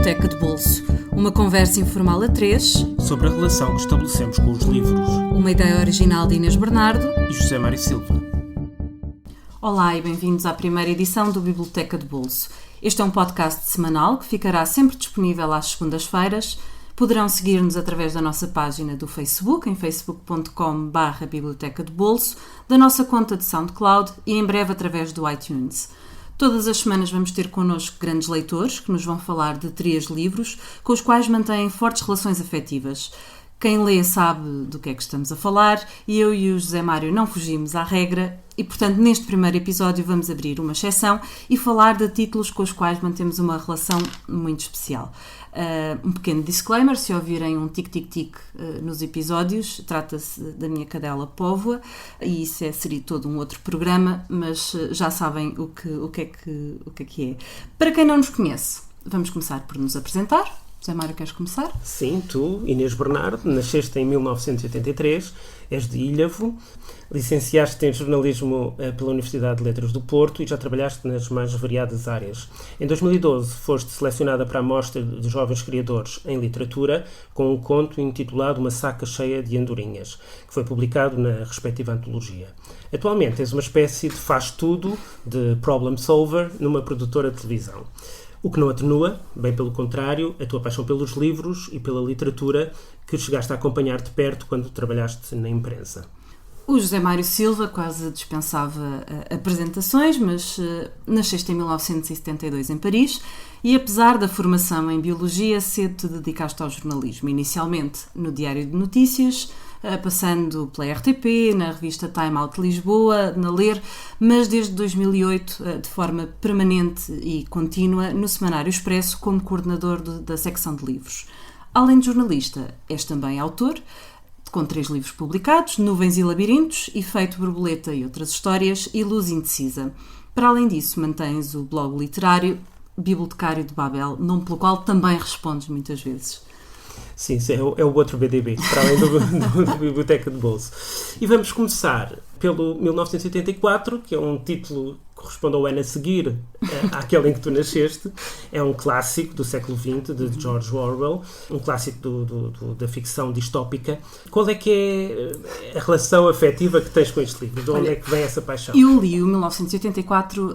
Biblioteca de Bolso. Uma conversa informal a três sobre a relação que estabelecemos com os livros. Uma ideia original de Inês Bernardo E José Mário Silva. Olá e bem-vindos à primeira edição do Biblioteca de Bolso. Este é um podcast semanal que ficará sempre disponível às segundas-feiras. Poderão seguir-nos através da nossa página do Facebook, em facebook.com/biblioteca de bolso, da nossa conta de SoundCloud e em breve através do iTunes. Todas as semanas vamos ter connosco grandes leitores que nos vão falar de 3 livros com os quais mantêm fortes relações afetivas. Quem lê sabe do que é que estamos a falar e eu e o José Mário não fugimos à regra e, portanto, neste primeiro episódio vamos abrir uma exceção e falar de títulos com os quais mantemos uma relação muito especial. Um pequeno disclaimer, se ouvirem um tic-tic-tic nos episódios, trata-se da minha cadela Póvoa e isso seria todo um outro programa, mas já sabem o que é que é. Para quem não nos conhece, vamos começar por nos apresentar. José Mário, queres começar? Sim, tu, Inês Bernardo, nasceste em 1983, és de Ilhavo, licenciaste em jornalismo pela Universidade de Letras do Porto e já trabalhaste nas mais variadas áreas. Em 2012 foste selecionada para a Mostra de Jovens Criadores em Literatura com um conto intitulado Uma Saca Cheia de Andorinhas, que foi publicado na respectiva antologia. Atualmente és uma espécie de faz-tudo, de problem solver, numa produtora de televisão. O que não atenua, bem pelo contrário, a tua paixão pelos livros e pela literatura que chegaste a acompanhar de perto quando trabalhaste na imprensa. O José Mário Silva quase dispensava apresentações, mas nasceste em 1972 em Paris e apesar da formação em Biologia, cedo te dedicaste ao jornalismo, inicialmente no Diário de Notícias, passando pela RTP, na revista Time Out Lisboa, na Ler, mas desde 2008, de forma permanente e contínua, no Semanário Expresso, como coordenador da secção de livros. Além de jornalista, és também autor, com 3 livros publicados, Nuvens e Labirintos, Efeito Borboleta e Outras Histórias e Luz Indecisa. Para além disso, mantens o blog literário Bibliotecário de Babel, nome pelo qual também respondes muitas vezes. Sim, é o outro BDB, para além do Biblioteca de Bolso. E vamos começar pelo 1984, que é um título que corresponde ao ano a seguir àquele em que tu nasceste. É um clássico do século XX, de George Orwell, um clássico da ficção distópica. Qual é que é a relação afetiva que tens com este livro? De onde é que vem essa paixão? Eu li o 1984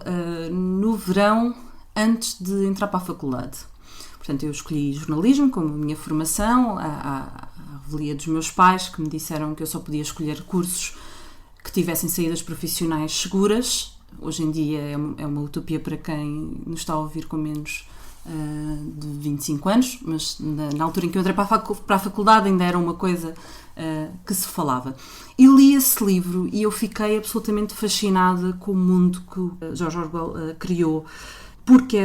no verão, antes de entrar para a faculdade. Portanto, eu escolhi jornalismo como minha formação, à revelia dos meus pais, que me disseram que eu só podia escolher cursos que tivessem saídas profissionais seguras. Hoje em dia é uma utopia para quem nos está a ouvir com menos de 25 anos, mas na altura em que eu entrei para a faculdade ainda era uma coisa que se falava. E li esse livro e eu fiquei absolutamente fascinada com o mundo que o George Orwell criou, porque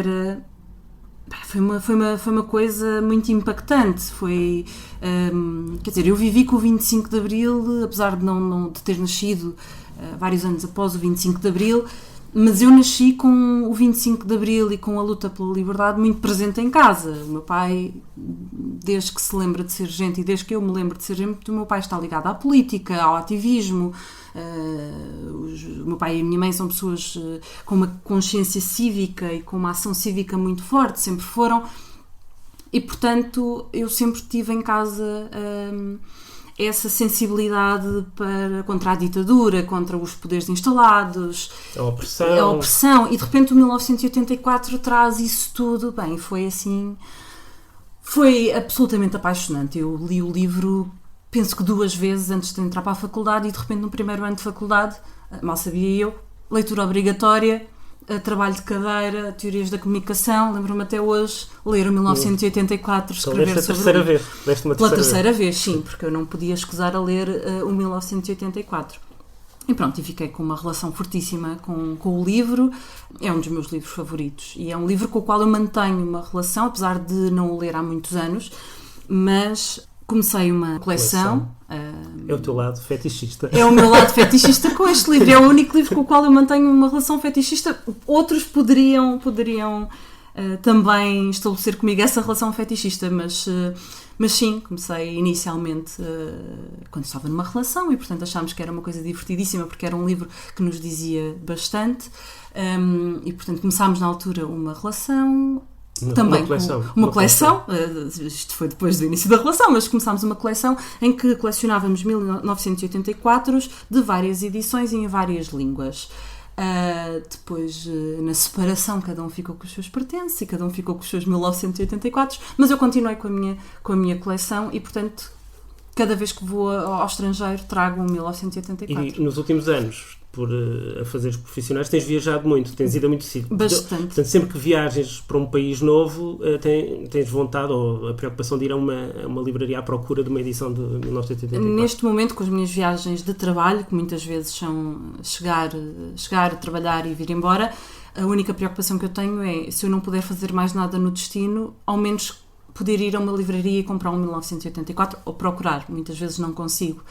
foi uma coisa muito impactante. Quer dizer, eu vivi com o 25 de Abril, apesar de ter nascido vários anos após o 25 de Abril, mas eu nasci com o 25 de Abril e com a luta pela liberdade muito presente em casa. O meu pai, desde que se lembra de ser gente e desde que eu me lembro de ser gente, o meu pai está ligado à política, ao ativismo. O meu pai e a minha mãe são pessoas com uma consciência cívica e com uma ação cívica muito forte, sempre foram, e portanto eu sempre tive em casa essa sensibilidade contra a ditadura, contra os poderes instalados, a opressão, e de repente o 1984 traz isso tudo. Bem, foi assim, foi absolutamente apaixonante. Eu li o livro penso que 2 vezes antes de entrar para a faculdade e de repente no primeiro ano de faculdade, mal sabia eu, leitura obrigatória, trabalho de cadeira, teorias da comunicação, lembro-me até hoje, ler o 1984, escrever sobre pela terceira vez, sim, porque eu não podia escusar a ler o 1984. E pronto, e fiquei com uma relação fortíssima com o livro. É um dos meus livros favoritos e é um livro com o qual eu mantenho uma relação, apesar de não o ler há muitos anos, mas comecei uma coleção. É o teu lado fetichista. É o meu lado fetichista com este livro. É o único livro com o qual eu mantenho uma relação fetichista. Outros poderiam também estabelecer comigo essa relação fetichista, mas sim, comecei inicialmente quando estava numa relação e portanto achámos que era uma coisa divertidíssima porque era um livro que nos dizia bastante e portanto começámos na altura uma relação também Uma coleção. Isto foi depois do início da relação, mas começámos uma coleção em que colecionávamos 1984 de várias edições e em várias línguas. Depois, na separação, cada um ficou com os seus pertences e cada um ficou com os seus 1984, mas eu continuei com a minha coleção e, portanto, cada vez que vou ao estrangeiro trago um 1984. E nos últimos anos, por afazeres profissionais, tens viajado muito, tens ido a muitos sítios. Bastante. Portanto, sempre que viajas para um país novo, tens vontade ou a preocupação de ir a uma livraria à procura de uma edição de 1984? Neste momento, com as minhas viagens de trabalho, que muitas vezes são chegar, trabalhar e vir embora, a única preocupação que eu tenho é, se eu não puder fazer mais nada no destino, ao menos poder ir a uma livraria e comprar um 1984 ou procurar. Muitas vezes não consigo.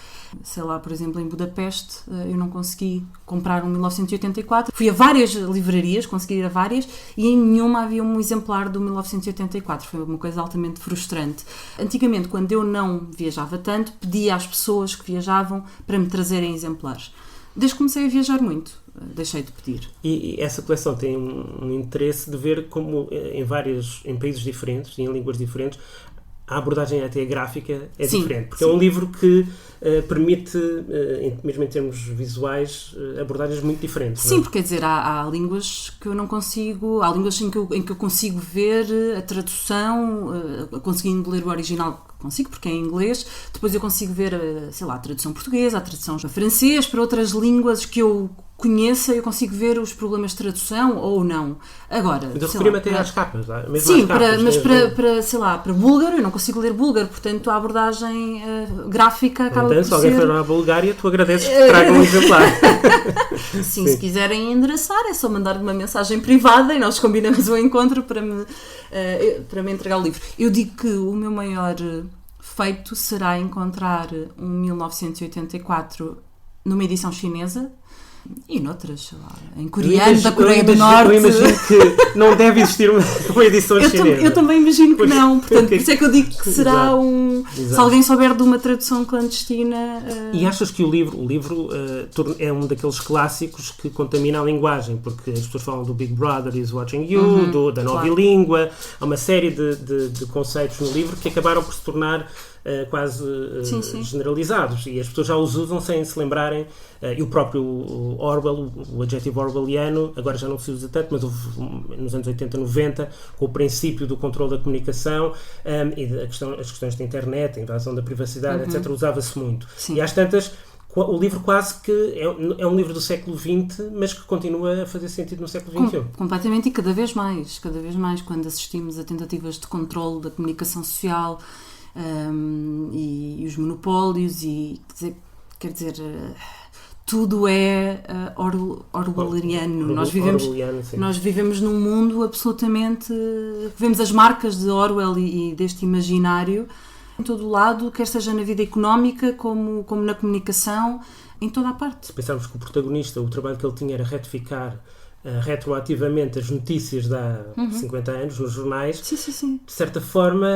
Sei lá, por exemplo, em Budapeste eu não consegui comprar um 1984. Fui a várias livrarias, consegui ir a várias e em nenhuma havia um exemplar do 1984. Foi uma coisa altamente frustrante. Antigamente, quando eu não viajava tanto, pedia às pessoas que viajavam para me trazerem exemplares. Desde que comecei a viajar muito, deixei de pedir. E essa coleção tem um interesse de ver como em países diferentes e em línguas diferentes a abordagem até gráfica é diferente, porque é um livro que permite, mesmo em termos visuais, abordagens muito diferentes. Sim, porque quer dizer, há línguas que eu não consigo, há línguas em que eu consigo ver a tradução, conseguindo ler o original, consigo, porque é em inglês, depois eu consigo ver, sei lá, a tradução portuguesa, a tradução para francês, para outras línguas que eu conheça, eu consigo ver os problemas de tradução ou não. Agora, eu referi-me até às capas, mesmo sim, às capas, mas para, sei lá, para búlgaro, eu não consigo ler búlgaro, portanto a abordagem gráfica acaba por ser... se alguém for à Bulgária, tu agradeces que tragam um exemplar. Sim, se quiserem endereçar, é só mandar uma mensagem privada e nós combinamos um encontro para me entregar o livro. Eu digo que o meu maior feito será encontrar um 1984 numa edição chinesa e noutras, sei lá, em coreano, da Coreia do Norte. Eu imagino que não deve existir uma edição chinesa. Eu também imagino que não, portanto, por isso é que eu digo que será Exato. Se alguém souber de uma tradução clandestina... E achas que o livro é um daqueles clássicos que contamina a linguagem, porque as pessoas falam do Big Brother is watching you, da nova língua, há uma série de conceitos no livro que acabaram por se tornar quase generalizados e as pessoas já os usam sem se lembrarem, e o próprio Orwell, o adjetivo orwelliano, agora já não se usa tanto, mas houve nos anos 80, 90, com o princípio do controle da comunicação e as questões da internet, a invasão da privacidade, etc., usava-se muito. Sim. E às tantas, o livro quase que é um livro do século XX, mas que continua a fazer sentido no século XXI. Completamente, e cada vez mais, quando assistimos a tentativas de controle da comunicação social, e os monopólios e quer dizer tudo é orwelliano. Nós vivemos num mundo absolutamente, vemos as marcas de Orwell e deste imaginário em todo o lado, quer seja na vida económica como na comunicação, em toda a parte. Se pensarmos que o protagonista, o trabalho que ele tinha era retificar retroativamente as notícias de há 50 anos nos jornais, sim. De certa forma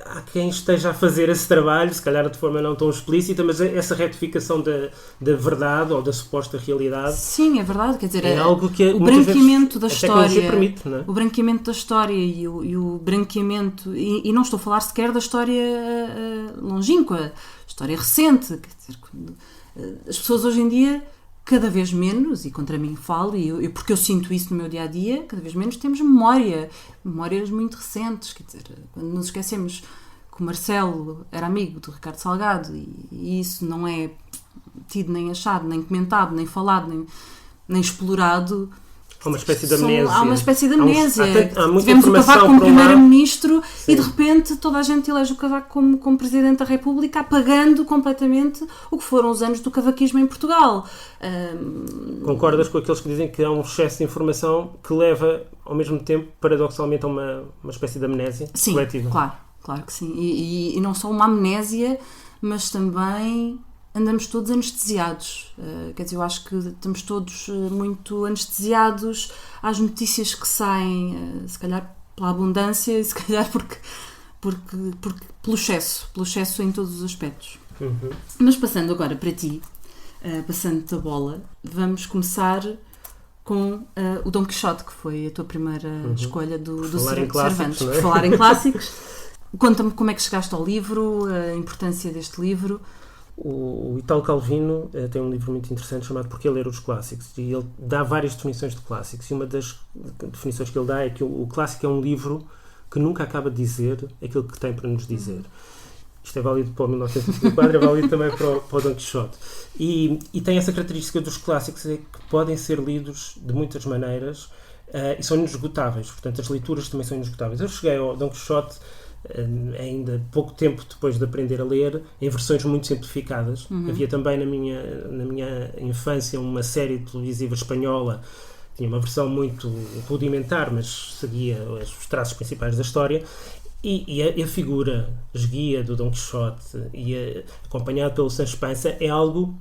há quem esteja a fazer esse trabalho, se calhar de forma não tão explícita, mas essa retificação da verdade ou da suposta realidade. Sim, é verdade, quer dizer, é algo que o branqueamento da história, permite, não é? O branqueamento da história e o branqueamento, e não estou a falar sequer da história longínqua, história recente, quer dizer, as pessoas hoje em dia cada vez menos, e contra mim falo, e porque eu sinto isso no meu dia-a-dia, cada vez menos temos memórias muito recentes, quer dizer, quando nos esquecemos que o Marcelo era amigo do Ricardo Salgado, e isso não é tido nem achado, nem comentado, nem falado, nem explorado. Há uma espécie de amnésia. Há uma espécie de amnésia. Tivemos o Cavaco como primeiro-ministro e de repente toda a gente elege o Cavaco como presidente da República, apagando completamente o que foram os anos do cavaquismo em Portugal. Concordas com aqueles que dizem que há um excesso de informação que leva, ao mesmo tempo, paradoxalmente, a uma espécie de amnésia coletiva? Sim, claro que sim. E não só uma amnésia, mas também... andamos todos anestesiados, quer dizer, eu acho que estamos todos muito anestesiados às notícias que saem, se calhar pela abundância e se calhar porque pelo excesso em todos os aspectos. Mas passando agora para ti, passando-te a bola, vamos começar com o Dom Quixote, que foi a tua primeira escolha do Cervantes. Não é? Por falar em clássicos. Conta-me como é que chegaste ao livro, a importância deste livro. O Italo Calvino tem um livro muito interessante chamado Porque Ler os Clássicos, e ele dá várias definições de clássicos, e uma das definições que ele dá é que o clássico é um livro que nunca acaba de dizer aquilo que tem para nos dizer. Isto é válido para o 1954, é válido também para o Dom Quixote. E tem essa característica dos clássicos, é que podem ser lidos de muitas maneiras e são inesgotáveis. Portanto, as leituras também são inesgotáveis. Eu cheguei ao Dom Quixote ainda pouco tempo depois de aprender a ler, em versões muito simplificadas. Havia também na minha infância uma série televisiva espanhola, tinha uma versão muito rudimentar, mas seguia os traços principais da história, e a figura esguia do Dom Quixote, acompanhado pelo Sancho Panza, é algo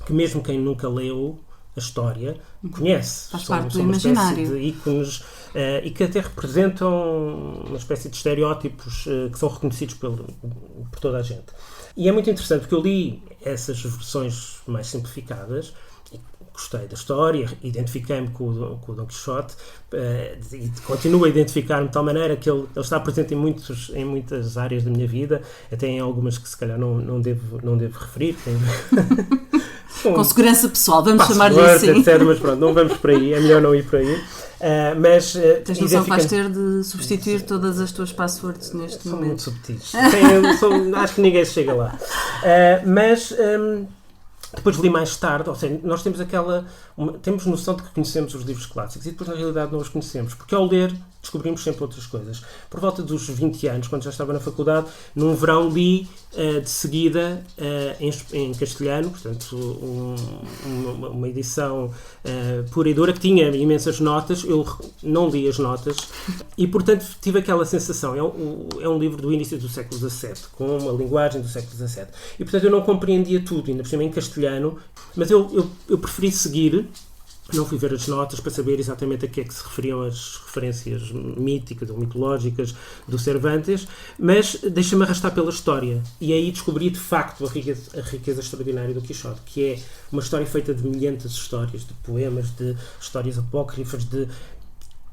que mesmo quem nunca leu a história conhece. Faz parte do são uma imaginário. espécie de ícones e que até representam uma espécie de estereótipos que são reconhecidos por toda a gente. E é muito interessante porque eu li essas versões mais simplificadas e gostei da história, identifiquei-me com o Dom Quixote e continuo a identificar-me de tal maneira que ele está presente em muitas áreas da minha vida, até em algumas que se calhar não devo referir. Com segurança pessoal, vamos chamar-lhe assim. Etc, mas pronto, não vamos por aí, é melhor não ir por aí. Tens noção que vais ter de substituir todas as tuas passwords neste são momento? São muito subtis. Acho que ninguém chega lá. Depois li mais tarde, ou seja, nós temos noção de que conhecemos os livros clássicos e depois na realidade não os conhecemos, porque ao ler descobrimos sempre outras coisas. Por volta dos 20 anos, quando já estava na faculdade, num verão li de seguida em castelhano, portanto uma edição pura e dura que tinha imensas notas. Eu não li as notas e portanto tive aquela sensação, é um livro do início do século XVII, com uma linguagem do século XVII, e portanto eu não compreendia tudo, ainda por cima em castelhano, mas eu preferi seguir. Não fui ver as notas para saber exatamente a que é que se referiam as referências míticas ou mitológicas do Cervantes, mas deixa-me arrastar pela história. E aí descobri, de facto, a riqueza extraordinária do Quixote, que é uma história feita de milhentas histórias, de poemas, de histórias apócrifas,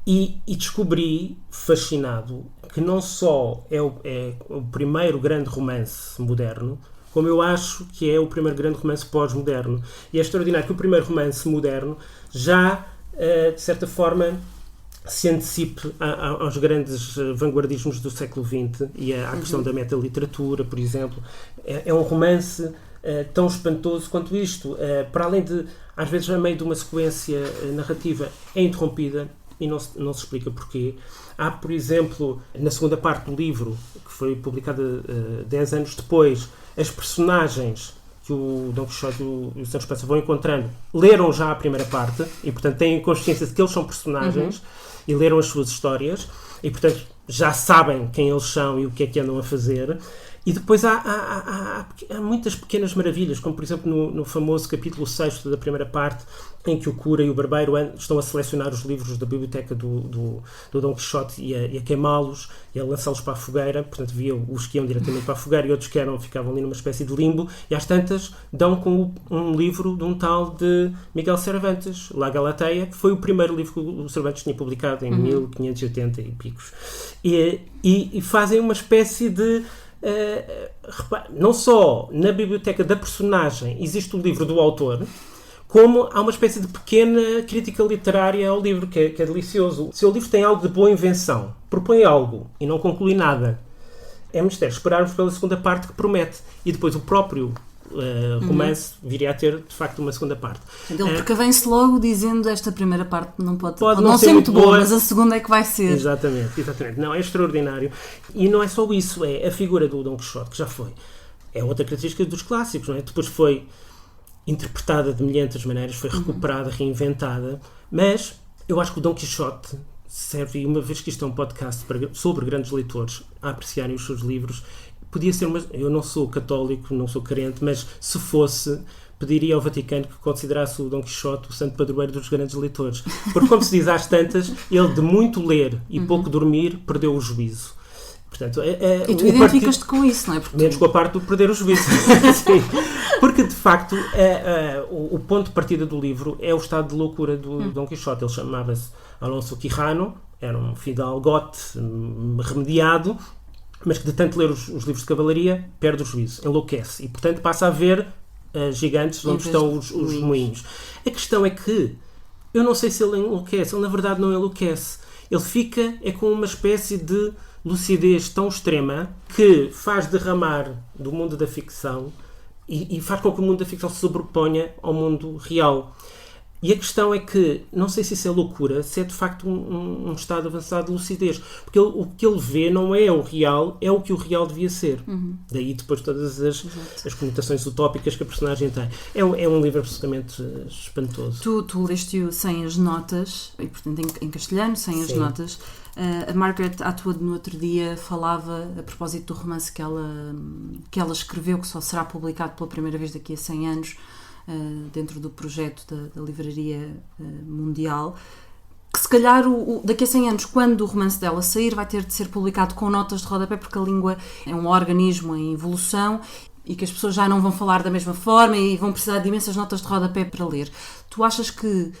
E descobri, fascinado, que não só é o primeiro grande romance moderno, como eu acho que é o primeiro grande romance pós-moderno. E é extraordinário que o primeiro romance moderno já, de certa forma, se antecipe aos grandes vanguardismos do século XX e à questão da metaliteratura, por exemplo. É um romance tão espantoso quanto isto. Para além de, às vezes, a meio de uma sequência narrativa, é interrompida e não se explica porquê. Há, por exemplo, na segunda parte do livro, que foi publicada 10 anos depois, as personagens que o Dom Quixote e o Sancho Panza vão encontrando leram já a primeira parte e, portanto, têm consciência de que eles são personagens e leram as suas histórias e, portanto, já sabem quem eles são e o que é que andam a fazer. E depois há muitas pequenas maravilhas, como por exemplo no famoso capítulo 6º da primeira parte, em que o cura e o barbeiro estão a selecionar os livros da biblioteca do Dom Quixote e a queimá-los e a lançá-los para a fogueira. Portanto, havia os que iam diretamente para a fogueira e outros que ficavam ali numa espécie de limbo, e às tantas dão com um livro de um tal de Miguel Cervantes, La Galateia, que foi o primeiro livro que o Cervantes tinha publicado em 1580 e picos. E fazem uma espécie de... não só na biblioteca da personagem existe o livro do autor, como há uma espécie de pequena crítica literária ao livro, que é delicioso. Se o livro tem algo de boa invenção, propõe algo e não conclui nada, é mistério esperarmos pela segunda parte que promete, e depois o próprio romance viria a ter de facto uma segunda parte. Ele precavém-se logo dizendo esta primeira parte não pode não ser muito boa, mas a segunda é que vai ser. Exatamente. Não, é extraordinário. E não é só isso, é a figura do Dom Quixote, que já foi. É outra característica dos clássicos, não é? Depois foi interpretada de milhentas maneiras, foi recuperada, reinventada, mas eu acho que o Dom Quixote serve, uma vez que isto é um podcast sobre grandes leitores a apreciarem os seus livros, podia ser eu não sou católico, não sou crente, mas se fosse, pediria ao Vaticano que considerasse o Dom Quixote o santo padroeiro dos grandes leitores. Porque, como se diz às tantas, ele de muito ler e pouco dormir perdeu o juízo. Portanto, e tu identificas-te com isso, não é? Menos com a parte do perder o juízo. Sim. Porque, de facto, o ponto de partida do livro é o estado de loucura do Dom Quixote. Ele chamava-se Alonso Quijano, era um fidalgote remediado, mas que de tanto ler os livros de cavalaria perde o juízo, enlouquece e, portanto, passa a ver gigantes onde estão os moinhos. A questão é que eu não sei se ele enlouquece, ele na verdade não enlouquece. Ele fica com uma espécie de lucidez tão extrema que faz derramar do mundo da ficção e faz com que o mundo da ficção se sobreponha ao mundo real. E a questão é que, não sei se isso é loucura, se é de facto um estado avançado de lucidez. Porque o que ele vê não é o real, é o que o real devia ser. Daí depois todas as conotações utópicas que a personagem tem. É um livro absolutamente espantoso. Tu leste-o sem as notas, e portanto em castelhano, sem as notas. A Margaret Atwood no outro dia falava, a propósito do romance que ela escreveu, que só será publicado pela primeira vez daqui a 100 anos, dentro do projeto da Livraria Mundial, que se calhar daqui a 100 anos, quando o romance dela sair, vai ter de ser publicado com notas de rodapé, porque a língua é um organismo em evolução e que as pessoas já não vão falar da mesma forma e vão precisar de imensas notas de rodapé para ler. Tu achas que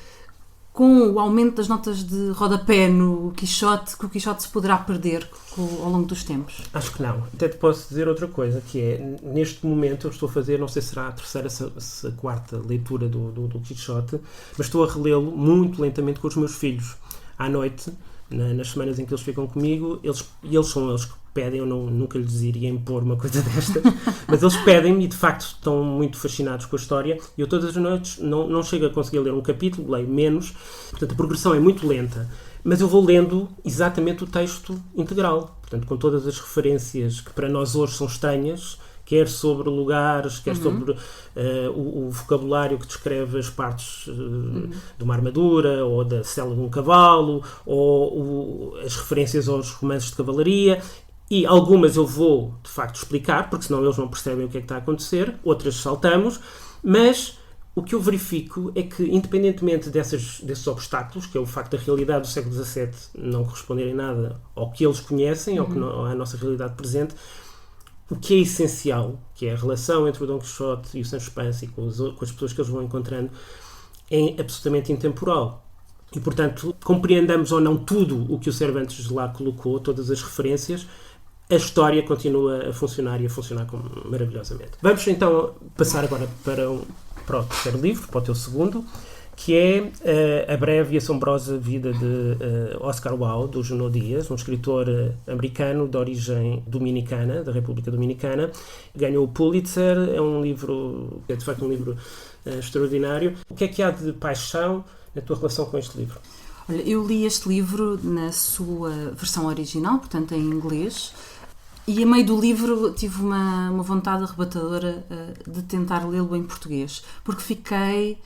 com o aumento das notas de rodapé no Quixote, que o Quixote se poderá perder ao longo dos tempos? Acho que não. Até te posso dizer outra coisa, que é, neste momento eu estou a fazer, não sei se será a terceira, se a quarta leitura do Quixote, mas estou a relê-lo muito lentamente com os meus filhos. À noite, nas semanas em que eles ficam comigo, eles são eles que pedem, eu nunca lhes iria impor uma coisa desta, mas eles pedem-me e de facto estão muito fascinados com a história e eu todas as noites não chego a conseguir ler um capítulo, leio menos, portanto a progressão é muito lenta, mas eu vou lendo exatamente o texto integral, portanto com todas as referências que para nós hoje são estranhas, quer sobre lugares, quer sobre o vocabulário que descreve as partes de uma armadura, ou da sela de um cavalo, ou as referências aos romances de cavalaria, e algumas eu vou, de facto, explicar, porque senão eles não percebem o que é que está a acontecer, outras saltamos, mas o que eu verifico é que, independentemente desses obstáculos, que é o facto da realidade do século XVII não corresponder em nada ao que eles conhecem, à nossa realidade presente, o que é essencial, que é a relação entre o Dom Quixote e o Sancho Panza e com as pessoas que eles vão encontrando, é absolutamente intemporal. E, portanto, compreendamos ou não tudo o que o Cervantes lá colocou, todas as referências, a história continua a funcionar e a funcionar maravilhosamente. Vamos então passar agora para o terceiro livro, para o teu segundo, que é a breve e assombrosa vida de Oscar Wilde, do Junot Diaz, um escritor americano de origem dominicana, da República Dominicana. Ganhou o Pulitzer, é um livro, é de facto um livro extraordinário. O que é que há de paixão na tua relação com este livro? Olha, eu li este livro na sua versão original, portanto em inglês, e a meio do livro tive uma vontade arrebatadora de tentar lê-lo em português, porque fiquei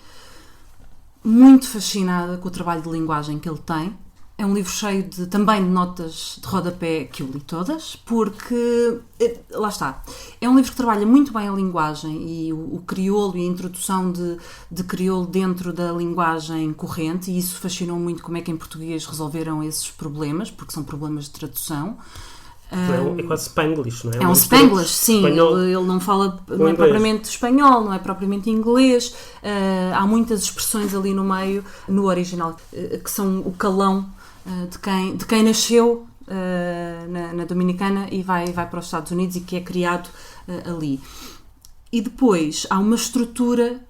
muito fascinada com o trabalho de linguagem que ele tem. É um livro cheio também de notas de rodapé, que eu li todas, porque, lá está, é um livro que trabalha muito bem a linguagem e o crioulo e a introdução de crioulo dentro da linguagem corrente, e isso fascinou muito como é que em português resolveram esses problemas, porque são problemas de tradução. É quase Spanglish, não é? É um Spanglish, sim. Ele não fala, não é propriamente espanhol, não é propriamente inglês. Há muitas expressões ali no meio, no original, que são o calão de quem nasceu na Dominicana e vai para os Estados Unidos e que é criado ali. E depois há uma estrutura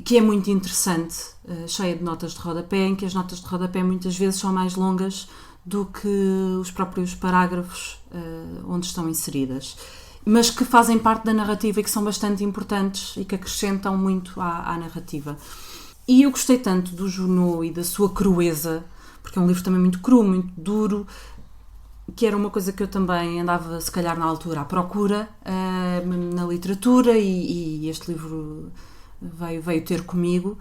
que é muito interessante, cheia de notas de rodapé, em que as notas de rodapé muitas vezes são mais longas do que os próprios parágrafos onde estão inseridas, mas que fazem parte da narrativa e que são bastante importantes e que acrescentam muito à narrativa. E eu gostei tanto do Junot e da sua crueza, porque é um livro também muito cru, muito duro, que era uma coisa que eu também andava, se calhar, na altura à procura na literatura, e este livro veio ter comigo.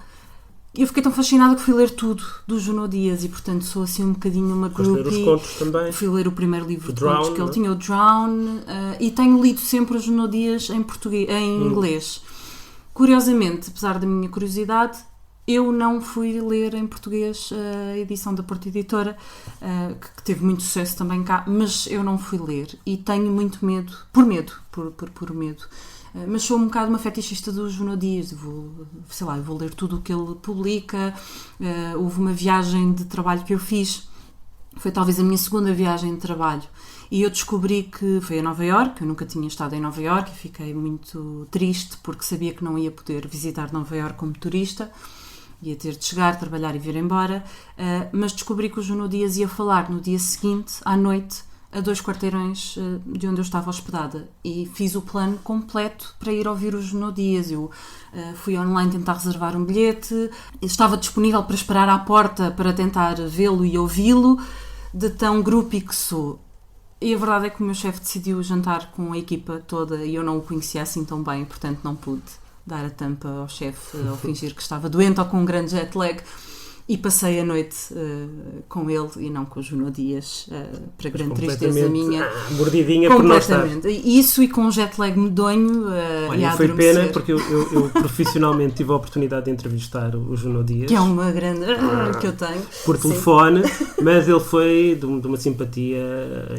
E eu fiquei tão fascinada que fui ler tudo do Junot Diaz e, portanto, sou assim um bocadinho uma groupie. Fui ler os contos também. Fui ler o primeiro livro de contos que ele tinha, o Drown, e tenho lido sempre o Junot Diaz em inglês. Curiosamente, apesar da minha curiosidade, eu não fui ler em português a edição da Porta Editora, que teve muito sucesso também cá, mas eu não fui ler e tenho muito medo, por medo, mas sou um bocado uma fetichista do Junot Dias. Vou ler tudo o que ele publica. Houve uma viagem de trabalho que eu fiz, foi talvez a minha segunda viagem de trabalho, e eu descobri que foi a Nova Iorque. Eu nunca tinha estado em Nova Iorque e fiquei muito triste porque sabia que não ia poder visitar Nova Iorque como turista, ia ter de chegar, trabalhar e vir embora, mas descobri que o Junot Dias ia falar no dia seguinte, à noite, a 2 quarteirões de onde eu estava hospedada, e fiz o plano completo para ir ouvir o Junot Dias. Eu fui online tentar reservar um bilhete, estava disponível para esperar à porta para tentar vê-lo e ouvi-lo, de tão groupie que sou. E a verdade é que o meu chefe decidiu jantar com a equipa toda e eu não o conhecia assim tão bem, portanto não pude dar a tampa ao chefe ou fingir que estava doente ou com um grande jet lag, e passei a noite com ele e não com o Junot Dias, para grande tristeza minha. Mordidinha por não estar. Isso, e com um jet lag medonho. Olha, foi pena, porque eu profissionalmente tive a oportunidade de entrevistar o Junot Dias, que é uma grande que eu tenho por telefone, mas ele foi de uma simpatia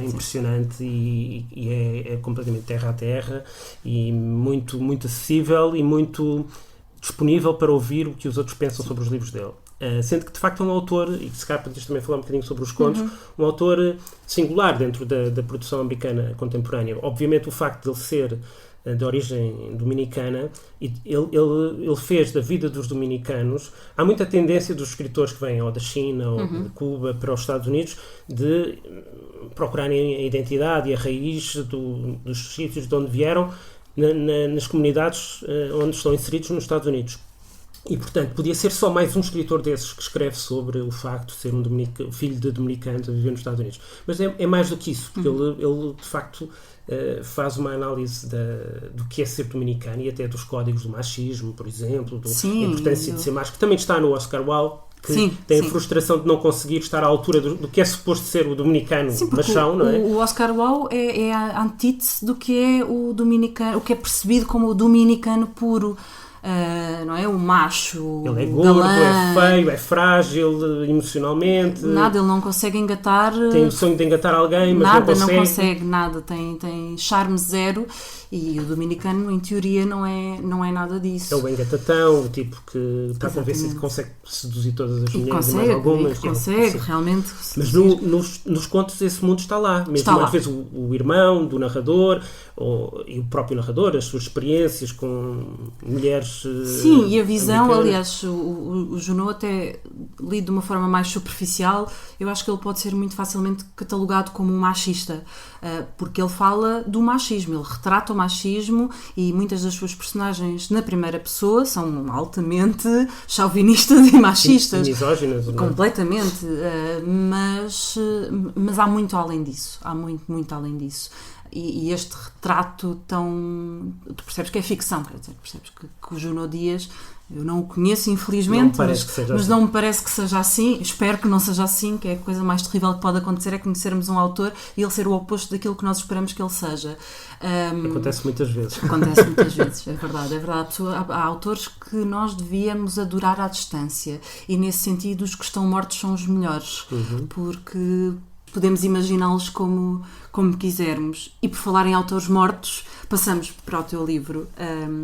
impressionante e é completamente terra a terra e muito, muito acessível e muito disponível para ouvir o que os outros pensam sobre os livros dele. Sendo que de facto é um autor, e se calhar podemos também falar um bocadinho sobre os contos, um autor singular dentro da produção americana contemporânea. Obviamente o facto de ele ser de origem dominicana, ele fez da vida dos dominicanos. Há muita tendência dos escritores que vêm ou da China ou de Cuba para os Estados Unidos de procurarem a identidade e a raiz dos sítios de onde vieram nas comunidades onde estão inseridos nos Estados Unidos. E, portanto, podia ser só mais um escritor desses que escreve sobre o facto de ser um filho de dominicanos a viver nos Estados Unidos. Mas é mais do que isso, porque ele de facto, faz uma análise do que é ser dominicano e até dos códigos do machismo, por exemplo, da importância de ser macho, que também está no Oscar Wilde, que tem a frustração de não conseguir estar à altura do que é suposto ser o dominicano machão, não é? O Oscar Wilde é a antítese do que é o dominicano, o que é percebido como o dominicano puro. Não é? O macho, ele é o gordo, galã, é feio, é frágil emocionalmente. Nada, ele não consegue engatar. Tem o sonho de engatar alguém, mas nada, não consegue. Nada, tem charme zero. E o dominicano, em teoria, não é nada disso. É o engatatão, o tipo que está convencido que consegue seduzir todas as mulheres e mais algumas. Consegue, realmente. Mas nos contos esse mundo está lá. Mesmo está às vezes o irmão do narrador e o próprio narrador, as suas experiências com mulheres. Sim, e a visão, aliás, o Junot, até lido de uma forma mais superficial, eu acho que ele pode ser muito facilmente catalogado como um machista, porque ele fala do machismo, ele retrata o machismo, e muitas das suas personagens na primeira pessoa são altamente chauvinistas e machistas. Misóginas. Completamente, mas há muito além disso, há muito além disso. E este retrato tão... Tu percebes que é ficção, quer dizer, percebes que o Junot Dias, eu não o conheço, infelizmente, mas não me parece que seja assim. Espero que não seja assim, que é a coisa mais terrível que pode acontecer, é conhecermos um autor e ele ser o oposto daquilo que nós esperamos que ele seja. Acontece muitas vezes. Acontece muitas vezes, é verdade. Há autores que nós devíamos adorar à distância, e nesse sentido os que estão mortos são os melhores, porque podemos imaginá-los como quisermos. E por falar em autores mortos, passamos para o teu livro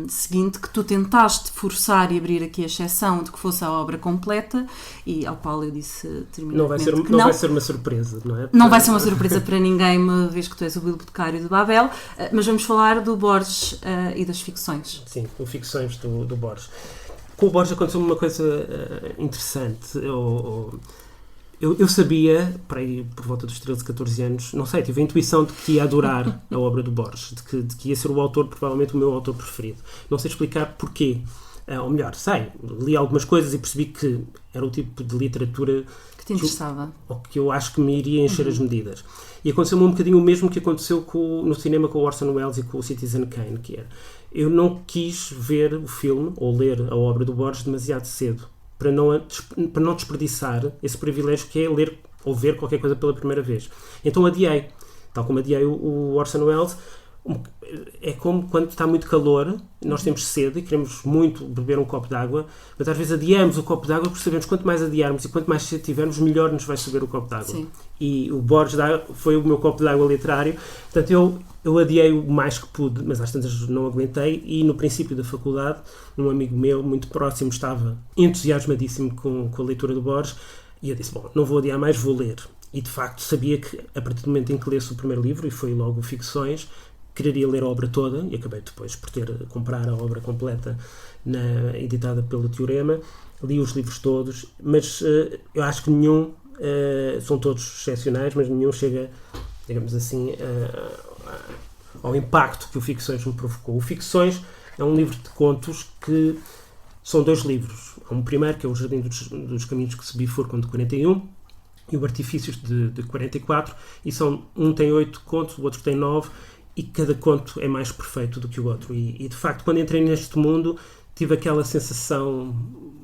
seguinte, que tu tentaste forçar e abrir aqui a exceção de que fosse a obra completa, e ao qual eu disse terminantemente que não. Não vai ser uma surpresa, não é? Não vai ser uma surpresa para ninguém, uma vez que tu és o bibliotecário de Babel, mas vamos falar do Borges e das ficções. Sim, com ficções do Borges. Com o Borges aconteceu uma coisa interessante. Eu sabia, por volta dos 13, 14 anos, não sei, tive a intuição de que ia adorar a obra do Borges, de que ia ser o autor, provavelmente o meu autor preferido. Não sei explicar porquê. Ou melhor, li algumas coisas e percebi que era o tipo de literatura que te interessava, ou que eu acho que me iria encher as medidas. E aconteceu-me um bocadinho o mesmo que aconteceu no cinema com o Orson Welles e com o Citizen Kane, que era: eu não quis ver o filme ou ler a obra do Borges demasiado cedo, para não desperdiçar esse privilégio que é ler ou ver qualquer coisa pela primeira vez. Então adiei, tal como adiei o Orson Welles, É como quando está muito calor, nós temos sede e queremos muito beber um copo de água, mas às vezes adiamos o copo de água porque sabemos que quanto mais adiarmos e quanto mais sede tivermos, melhor nos vai saber o copo de água. Sim. E o Borges foi o meu copo de água literário. Portanto, eu adiei o mais que pude, mas às tantas não aguentei. E no princípio da faculdade, um amigo meu muito próximo estava entusiasmadíssimo com a leitura do Borges e eu disse, bom, não vou adiar mais, vou ler. E de facto sabia que a partir do momento em que lesse o primeiro livro, e foi logo Ficções, quereria ler a obra toda, e acabei depois por comprar a obra completa editada pelo Teorema. Li os livros todos, mas eu acho que nenhum, são todos excepcionais, mas nenhum chega, digamos assim, ao impacto que o Ficções me provocou. O Ficções é um livro de contos que são 2 livros. Há um primeiro, que é o Jardim dos Caminhos que se bifurcam, de 41, e o Artifícios, de 44, e um tem 8 contos, o outro tem 9, e cada conto é mais perfeito do que o outro. E de facto, quando entrei neste mundo, tive aquela sensação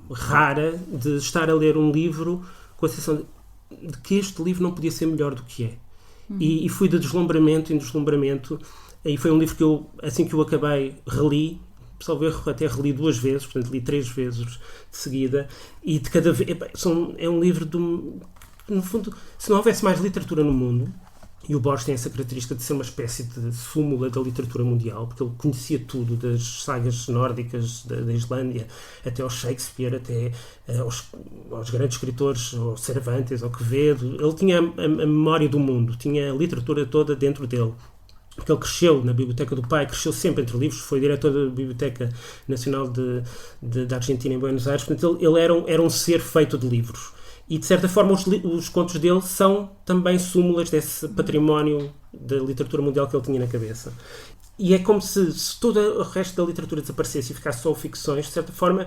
rara de estar a ler um livro com a sensação de que este livro não podia ser melhor do que é. E fui de deslumbramento em deslumbramento. E foi um livro que eu, assim que eu acabei, reli, salvo erro, até reli 2 vezes, portanto li 3 vezes de seguida, e de cada vez é um livro no fundo, se não houvesse mais literatura no mundo, e o Borges tem essa característica de ser uma espécie de súmula da literatura mundial, porque ele conhecia tudo, das sagas nórdicas da Islândia até ao Shakespeare, até aos grandes escritores, ao Cervantes, ao Quevedo. Ele tinha a memória do mundo, tinha a literatura toda dentro dele. Porque ele cresceu na biblioteca do pai, cresceu sempre entre livros, foi diretor da Biblioteca Nacional da Argentina em Buenos Aires. Portanto, ele era um ser feito de livros. E, de certa forma, os contos dele são também súmulas desse património da literatura mundial que ele tinha na cabeça. E é como se todo o resto da literatura desaparecesse e ficasse só Ficções. De certa forma,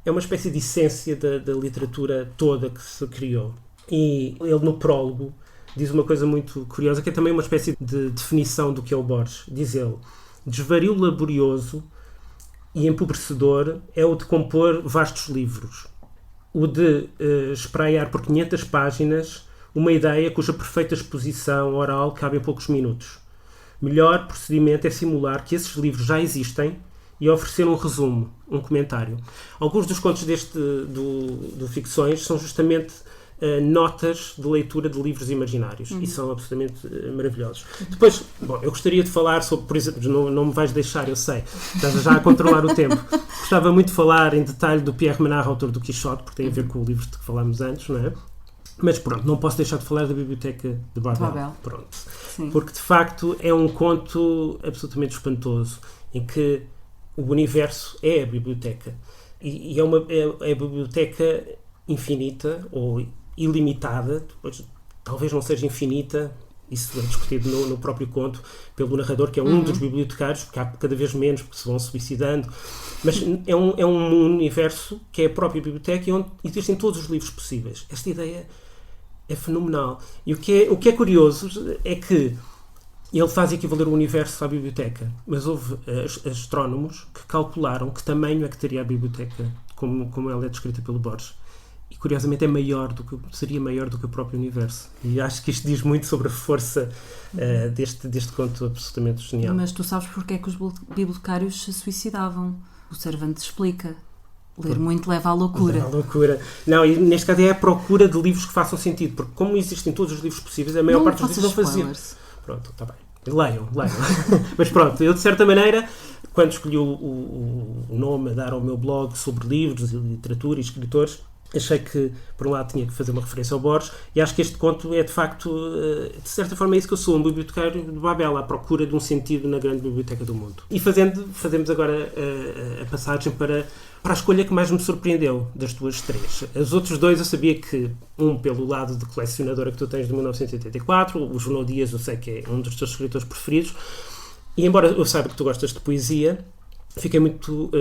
é uma espécie de essência da literatura toda que se criou. E ele, no prólogo, diz uma coisa muito curiosa, que é também uma espécie de definição do que é o Borges. Diz ele: desvario laborioso e empobrecedor é o de compor vastos livros. O de espraiar por 500 páginas uma ideia cuja perfeita exposição oral cabe em poucos minutos. Melhor procedimento é simular que esses livros já existem e oferecer um resumo, um comentário. Alguns dos contos do Ficções são justamente notas de leitura de livros imaginários e são absolutamente maravilhosos. Depois, eu gostaria de falar sobre, por exemplo, não me vais deixar, eu sei, estás já a controlar o tempo. Gostava muito de falar em detalhe do Pierre Menard, autor do Quixote, porque tem a ver com o livro de que falámos antes, não é? Mas pronto, não posso deixar de falar da Biblioteca de Babel. Pronto. Sim. Porque de facto é um conto absolutamente espantoso, em que o universo é a biblioteca. E é a biblioteca infinita ou ilimitada, depois, talvez não seja infinita, isso é discutido no próprio conto pelo narrador, que é um dos bibliotecários, porque há cada vez menos, porque se vão suicidando, mas é um universo que é a própria biblioteca e onde existem todos os livros possíveis. Esta ideia é fenomenal. E o que é curioso é que ele faz equivaler o universo à biblioteca, mas houve astrónomos que calcularam que tamanho é que teria a biblioteca, como ela é descrita pelo Borges. E curiosamente seria maior do que o próprio universo. E acho que isto diz muito sobre a força deste conto absolutamente genial. Mas tu sabes porque é que os bibliotecários se suicidavam? O Cervantes explica. Ler muito leva à loucura. Leva à loucura. Não, e neste caso é a procura de livros que façam sentido, porque como existem todos os livros possíveis, a maior parte dos livros não faziam. Pronto, está bem. Leiam. Mas pronto, eu de certa maneira, quando escolhi o nome a dar ao meu blog sobre livros e literatura e escritores, achei que, por um lado, tinha que fazer uma referência ao Borges, e acho que este conto é, de facto, de certa forma, é isso que eu sou, um bibliotecário de Babel, à procura de um sentido na grande biblioteca do mundo. E fazemos agora a passagem para a escolha que mais me surpreendeu das tuas 3. Os outros 2 eu sabia que, pelo lado de colecionadora que tu tens de 1984, o João Dias eu sei que é um dos teus escritores preferidos, e embora eu saiba que tu gostas de poesia, fiquei muito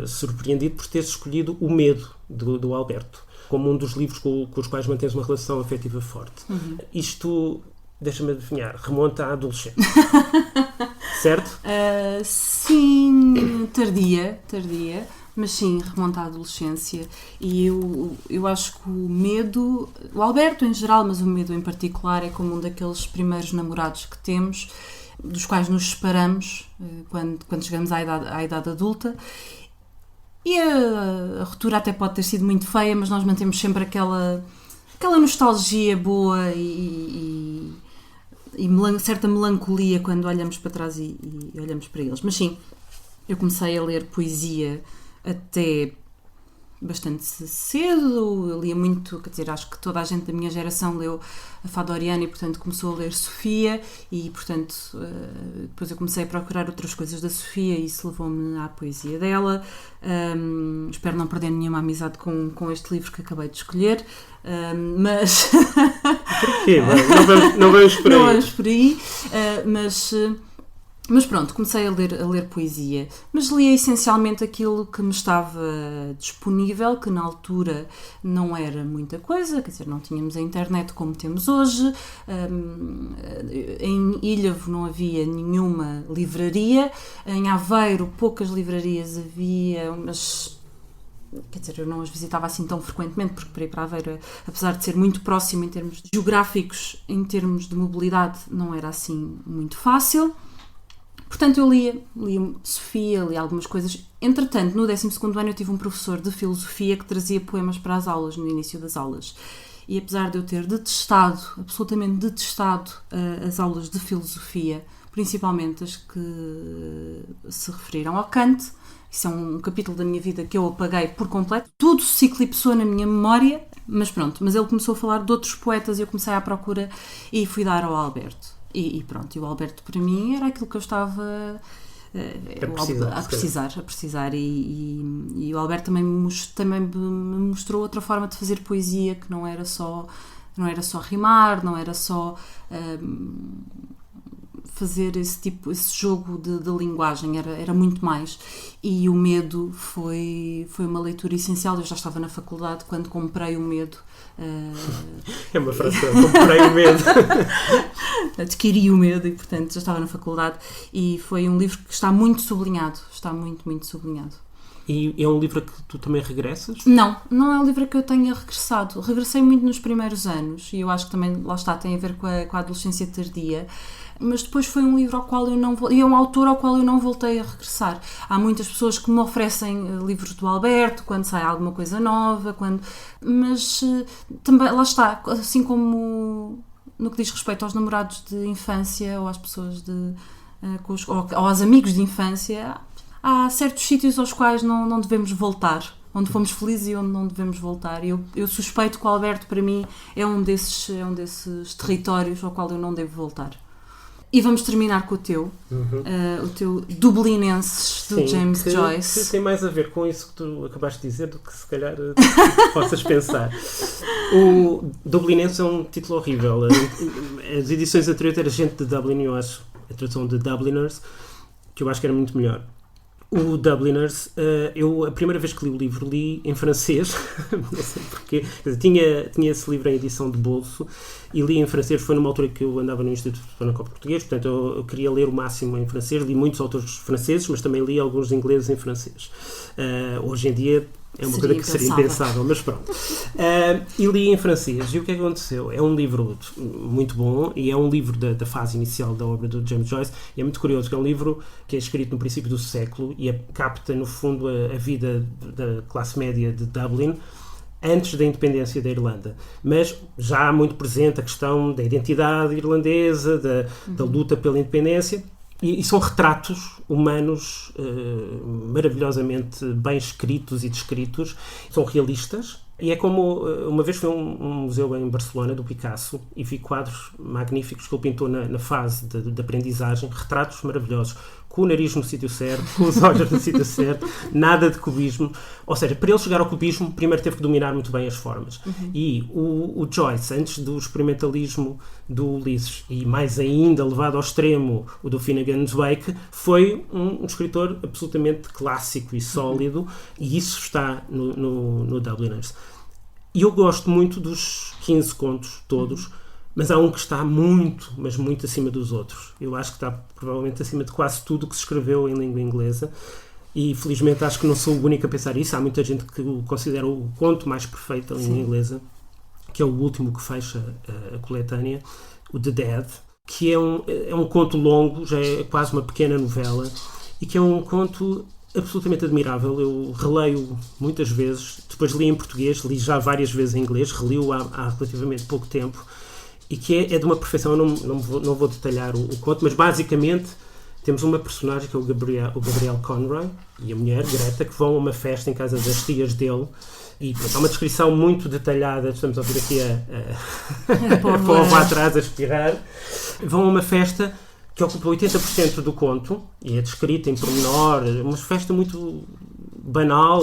surpreendido por teres escolhido O Medo, do Alberto, como um dos livros com os quais mantens uma relação afetiva forte. Isto, deixa-me adivinhar, remonta à adolescência. Certo? Sim, tardia, mas sim, remonta à adolescência. E eu acho que o Medo, o Alberto em geral, mas o Medo em particular, é como um daqueles primeiros namorados que temos. dos quais nos separamos quando chegamos à idade adulta. E a ruptura até pode ter sido muito feia, mas nós mantemos sempre aquela nostalgia boa e certa melancolia quando olhamos para trás e olhamos para eles. Mas sim, eu comecei a ler poesia até bastante cedo. Eu lia muito, quer dizer, acho que toda a gente da minha geração leu a Fadoriana e, portanto, começou a ler Sofia e, portanto, depois eu comecei a procurar outras coisas da Sofia e isso levou-me à poesia dela. Espero não perder nenhuma amizade com este livro que acabei de escolher, mas... Porquê? Não vamos por aí. Não vamos por aí, mas pronto, comecei a ler poesia, mas lia essencialmente aquilo que me estava disponível, que na altura não era muita coisa, quer dizer, não tínhamos a internet como temos hoje, em Ilhavo não havia nenhuma livraria, em Aveiro poucas livrarias havia, mas... Quer dizer, eu não as visitava assim tão frequentemente, porque para ir para Aveiro, apesar de ser muito próximo em termos geográficos, em termos de mobilidade, não era assim muito fácil. Portanto, eu lia Sofia, lia algumas coisas. Entretanto, no 12º ano eu tive um professor de filosofia que trazia poemas para as aulas, no início das aulas. E apesar de eu ter absolutamente detestado as aulas de filosofia, principalmente as que se referiram ao Kant, isso é um capítulo da minha vida que eu apaguei por completo, tudo se eclipsou na minha memória, mas pronto, mas ele começou a falar de outros poetas e eu comecei à procura e fui dar ao Alberto. E pronto, e o Alberto para mim era aquilo que eu estava a precisar e o Alberto também me mostrou outra forma de fazer poesia, que não era só rimar, não era só fazer esse jogo de linguagem, era muito mais. E o Medo foi uma leitura essencial. Eu já estava na faculdade quando comprei o Medo. É uma frase, comprei o Medo. Adquiri o Medo e, portanto, já estava na faculdade. E foi um livro que está muito sublinhado. Está muito, muito sublinhado. E é um livro a que tu também regressas? Não é um livro a que eu tenha regressado. Regressei muito nos primeiros anos e eu acho que também, lá está, tem a ver com a adolescência tardia. Mas depois foi um livro ao qual eu não voltei, e é um autor ao qual eu não voltei a regressar. Há muitas pessoas que me oferecem livros do Alberto quando sai alguma coisa nova, mas também, lá está, assim como no que diz respeito aos namorados de infância ou às pessoas ou aos amigos de infância, há certos sítios aos quais não devemos voltar, onde fomos felizes e onde não devemos voltar. Eu suspeito que o Alberto, para mim, é um desses territórios ao qual eu não devo voltar. E vamos terminar com o teu Dublinenses, do James Joyce. Que tem mais a ver com isso que tu acabaste de dizer do que se calhar possas pensar. O Dublinenses é um título horrível. As edições anteriores era Gente de Dublin, eu acho, a tradução de Dubliners, que eu acho que era muito melhor. O Dubliners, eu a primeira vez que li o livro li em francês, não sei porquê, tinha esse livro em edição de bolso e li em francês. Foi numa altura que eu andava no Instituto Franco-Português, portanto eu queria ler o máximo em francês, li muitos autores franceses, mas também li alguns ingleses em francês. Hoje em dia é uma coisa que seria impensável, mas pronto. E li em francês. E o que é que aconteceu? É um livro muito bom e é um livro da fase inicial da obra do James Joyce. E é muito curioso, que é um livro que é escrito no princípio do século e capta, no fundo, a vida da classe média de Dublin antes da independência da Irlanda. Mas já há muito presente a questão da identidade irlandesa, da luta pela independência. E são retratos humanos maravilhosamente bem escritos e descritos, são realistas. E é como, uma vez fui a um museu em Barcelona, do Picasso, e vi quadros magníficos que ele pintou na fase de aprendizagem, retratos maravilhosos, com o nariz no sítio certo, com os olhos no sítio certo, nada de cubismo. Ou seja, para ele chegar ao cubismo, primeiro teve que dominar muito bem as formas. E o Joyce, antes do experimentalismo do Ulisses, e mais ainda levado ao extremo o do Finnegan's Wake, foi um escritor absolutamente clássico e sólido, e isso está no Dubliners. E eu gosto muito dos 15 contos todos, mas há um que está muito, mas muito acima dos outros. Eu acho que está provavelmente acima de quase tudo que se escreveu em língua inglesa, e felizmente acho que não sou o único a pensar isso. Há muita gente que o considera o conto mais perfeito em língua inglesa, que é o último que fecha a coletânea, o The Dead, que é um conto longo, já é quase uma pequena novela, e que é um conto absolutamente admirável. Eu releio muitas vezes, depois li em português, li já várias vezes em inglês, reli-o há relativamente pouco tempo, e que é de uma perfeição. Eu não vou detalhar o conto, mas basicamente temos uma personagem que é o Gabriel Conroy e a mulher, Greta, que vão a uma festa em casa das tias dele, e há uma descrição muito detalhada. Estamos a ouvir aqui a povo atrás a espirrar. Vão a uma festa que ocupa 80% do conto e é descrita em pormenor, uma festa muito banal,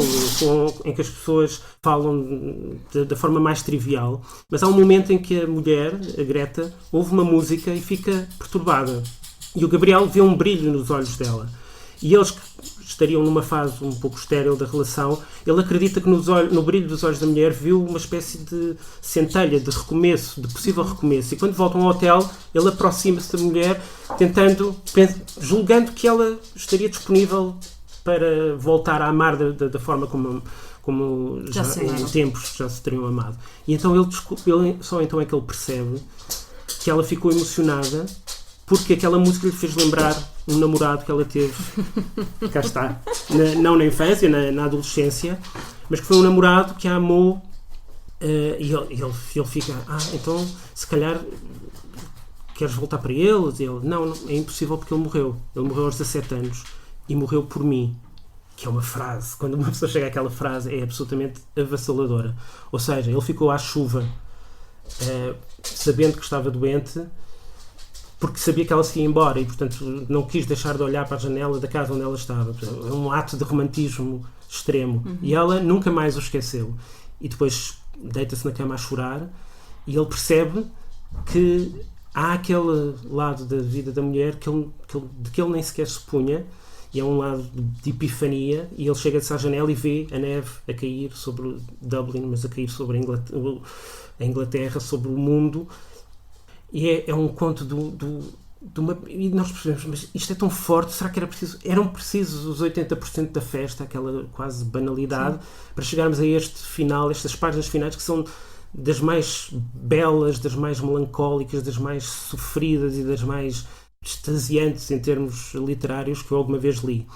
em que as pessoas falam da forma mais trivial, mas há um momento em que a mulher, a Greta, ouve uma música e fica perturbada, e o Gabriel vê um brilho nos olhos dela, e eles que estariam numa fase um pouco estéril da relação, ele acredita que no brilho dos olhos da mulher viu uma espécie de centelha, de recomeço, de possível recomeço, e quando voltam ao hotel ele aproxima-se da mulher, julgando que ela estaria disponível para voltar a amar da forma como já em tempos já se teriam amado. E então só então é que ele percebe que ela ficou emocionada porque aquela música lhe fez lembrar um namorado que ela teve, cá está, não na infância, na adolescência, mas que foi um namorado que a amou, e ele fica, então se calhar queres voltar para ele? E ele, não, é impossível porque ele morreu aos 17 anos e morreu por mim, que é uma frase, quando uma pessoa chega àquela frase é absolutamente avassaladora. Ou seja, ele ficou à chuva, sabendo que estava doente, porque sabia que ela se ia embora e, portanto, não quis deixar de olhar para a janela da casa onde ela estava. É um ato de romantismo extremo. E ela nunca mais o esqueceu. E depois deita-se na cama a chorar e ele percebe que há aquele lado da vida da mulher de que ele nem sequer se punha, e é um lado de epifania, e ele chega-se à janela e vê a neve a cair sobre Dublin, mas a cair sobre a Inglaterra, sobre o mundo. E é um conto de uma... E nós percebemos, mas isto é tão forte, será que eram precisos os 80% da festa, aquela quase banalidade, para chegarmos a este final, estas páginas finais que são das mais belas, das mais melancólicas, das mais sofridas e das mais extasiantes em termos literários que eu alguma vez li.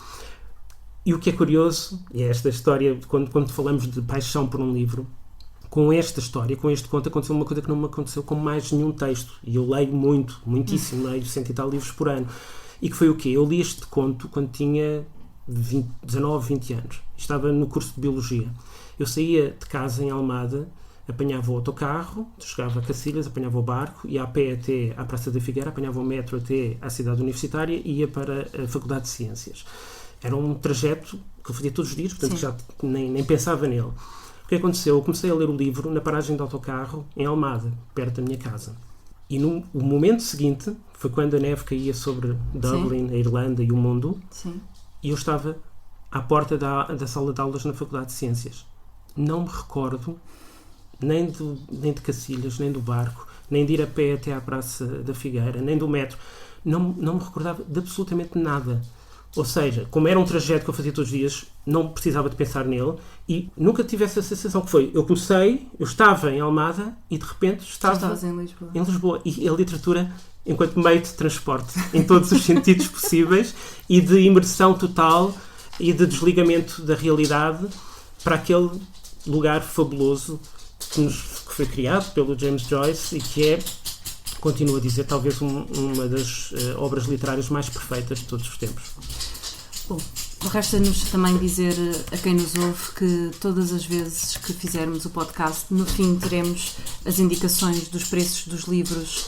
E o que é curioso, e é esta história, quando falamos de paixão por um livro, com esta história, com este conto, aconteceu uma coisa que não me aconteceu com mais nenhum texto. E eu leio muitíssimo, leio 100 e tal livros por ano. E que foi o quê? Eu li este conto quando tinha 19, 20 anos. Estava no curso de Biologia. Eu saía de casa em Almada, apanhava o autocarro, chegava a Cacilhas, apanhava o barco, ia a pé até à Praça da Figueira, apanhava o metro até à cidade universitária e ia para a Faculdade de Ciências. Era um trajeto que eu fazia todos os dias, portanto já nem pensava nele. O que aconteceu? Eu comecei a ler o livro na paragem de autocarro em Almada, perto da minha casa. E no momento seguinte foi quando a neve caía sobre Dublin, a Irlanda e o mundo. Sim. E eu estava à porta da sala de aulas na Faculdade de Ciências. Não me recordo nem de Cacilhas, nem do barco, nem de ir a pé até à Praça da Figueira, nem do metro. Não me recordava de absolutamente nada. Ou seja, como era um trajeto que eu fazia todos os dias, não precisava de pensar nele e nunca tive essa sensação que foi, eu estava em Almada e de repente estava em Lisboa. E a literatura, enquanto meio de transporte, em todos os sentidos possíveis, e de imersão total e de desligamento da realidade para aquele lugar fabuloso que foi criado pelo James Joyce e que continuo a dizer, talvez uma das obras literárias mais perfeitas de todos os tempos. Bom, resta-nos também dizer a quem nos ouve que todas as vezes que fizermos o podcast, no fim teremos as indicações dos preços dos livros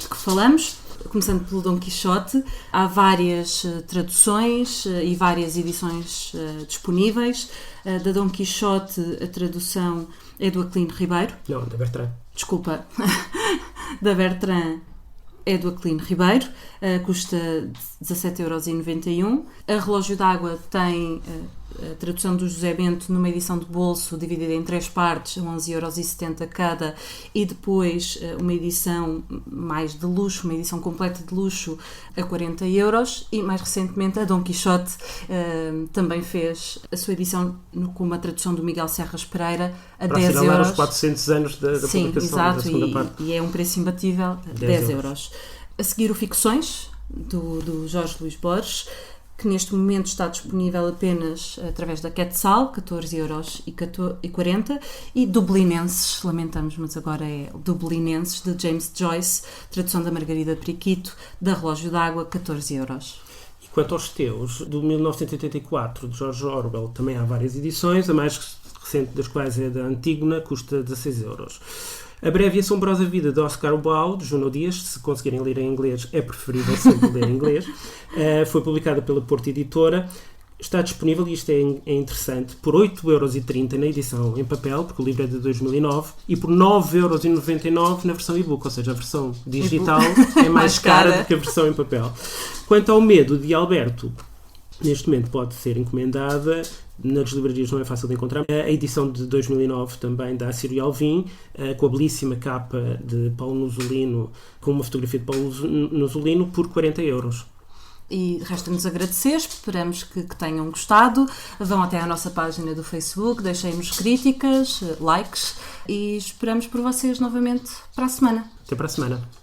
de que falamos. Começando pelo Dom Quixote, há várias traduções e várias edições disponíveis. Da Dom Quixote, a tradução é do Aquilino Ribeiro. Não, da Bertrand. Desculpa, da Bertrand é do Aquilino Ribeiro, custa 17,91€. A Relógio d'Água tem a tradução do José Bento numa edição de bolso dividida em 3 partes, a 11,70€ cada, e depois uma edição mais de luxo, uma edição completa de luxo a 40€, e mais recentemente a Dom Quixote também fez a sua edição com uma tradução do Miguel Serras Pereira a 10€. Para assinalar os 400 anos da publicação da segunda parte. E é um preço imbatível, 10€. A seguir o Ficções, do Jorge Luís Borges, que neste momento está disponível apenas através da Quetzal, 14,40€, e Dublinenses, lamentamos, mas agora é Dublinenses, de James Joyce, tradução da Margarida Periquito, da Relógio d'Água, 14€. E quanto aos teus, do 1984, de George Orwell, também há várias edições, a mais recente das quais é da Antígona, custa 16€. A Breve e Assombrosa Vida de Oscar Wilde, de Junot Dias, se conseguirem ler em inglês, é preferível sempre ler em inglês. Foi publicada pela Porto Editora. Está disponível, e isto é interessante, por 8,30€ na edição em papel, porque o livro é de 2009, e por 9,99€ na versão e-book, ou seja, a versão digital é mais cara do que a versão em papel. Quanto ao Medo, de Alberto, neste momento pode ser encomendada. Nas livrarias não é fácil de encontrar. A edição de 2009 também da Ciro Alvim, com a belíssima capa de Paulo Nusolino, com uma fotografia de Paulo Nusolino, por 40€. E resta-nos agradecer, esperamos que tenham gostado. Vão até à nossa página do Facebook, deixem-nos críticas, likes, e esperamos por vocês novamente para a semana. Até para a semana.